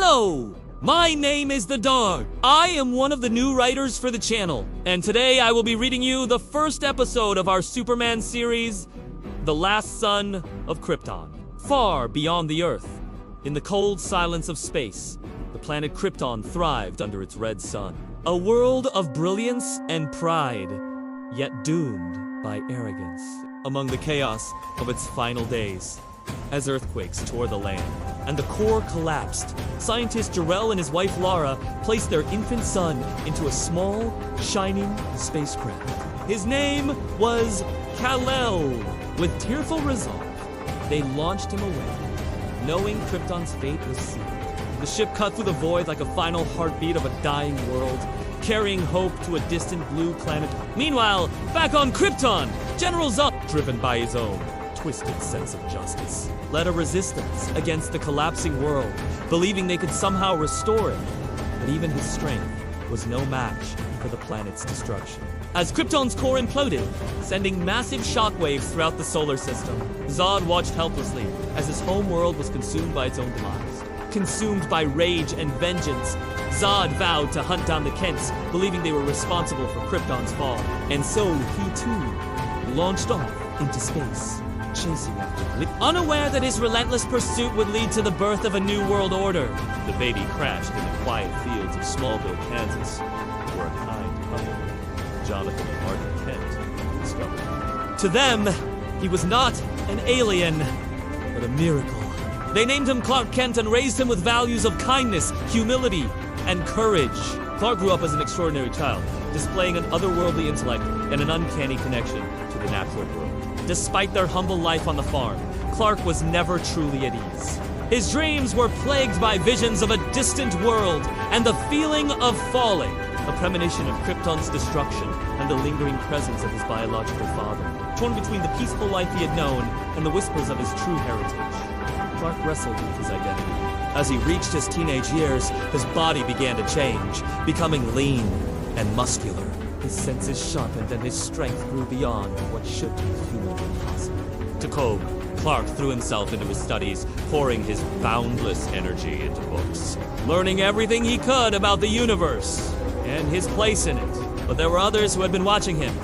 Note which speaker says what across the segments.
Speaker 1: Hello! My name is The Dog. I am one of the new writers for the channel, and today I will be reading you the first episode of our Superman series, The Last Son of Krypton. Far beyond the Earth, in the cold silence of space, the planet Krypton thrived under its red sun. A world of brilliance and pride, yet doomed by arrogance. Among the chaos of its final days, as earthquakes tore the land and the core collapsed, scientist Jor-El and his wife Lara placed their infant son into a small, shining spacecraft. His name was Kal-El. With tearful resolve, they launched him away, knowing Krypton's fate was sealed. The ship cut through the void like a final heartbeat of a dying world, carrying hope to a distant blue planet. Meanwhile, back on Krypton, General Zod, driven by his own twisted sense of justice, led a resistance against the collapsing world, believing they could somehow restore it. But even his strength was no match for the planet's destruction. As Krypton's core imploded, sending massive shockwaves throughout the solar system, Zod watched helplessly as his home world was consumed by its own demise. Consumed by rage and vengeance, Zod vowed to hunt down the Kents, believing they were responsible for Krypton's fall. And so he too launched off into space, chasing after them. Unaware that his relentless pursuit would lead to the birth of a new world order, the baby crashed in the quiet fields of Smallville, Kansas, where a kind couple, Jonathan and Martha Kent, discovered him. To them, he was not an alien, but a miracle. They named him Clark Kent and raised him with values of kindness, humility, and courage. Clark grew up as an extraordinary child, displaying an otherworldly intellect and an uncanny connection to the natural world. Despite their humble life on the farm, Clark was never truly at ease. His dreams were plagued by visions of a distant world and the feeling of falling, a premonition of Krypton's destruction and the lingering presence of his biological father. Torn between the peaceful life he had known and the whispers of his true heritage, Clark wrestled with his identity. As he reached his teenage years, his body began to change, becoming lean and muscular. His senses sharpened and his strength grew beyond what should be humanly possible. To cope, Clark threw himself into his studies, pouring his boundless energy into books, learning everything he could about the universe and his place in it. But there were others who had been watching him,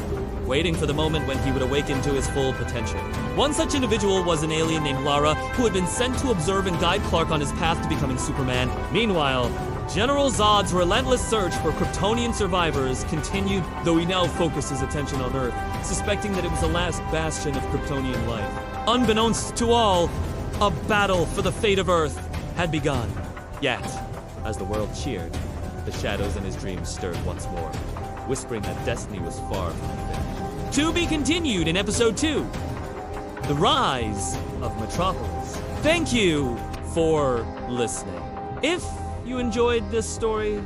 Speaker 1: waiting for the moment when he would awaken to his full potential. One such individual was an alien named Lara, who had been sent to observe and guide Clark on his path to becoming Superman. Meanwhile, General Zod's relentless search for Kryptonian survivors continued, though he now focused his attention on Earth, suspecting that it was the last bastion of Kryptonian life. Unbeknownst to all, a battle for the fate of Earth had begun. Yet, as the world cheered, the shadows in his dreams stirred once more, whispering that destiny was far from finished. To be continued in episode 2, The Rise of Metropolis. Thank you for listening. If you enjoyed this story,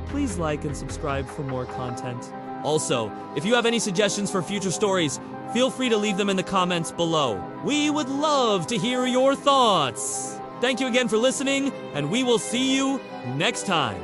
Speaker 1: please like and subscribe for more content. Also, if you have any suggestions for future stories, feel free to leave them in the comments below. We would love to hear your thoughts. Thank you again for listening, and we will see you next time.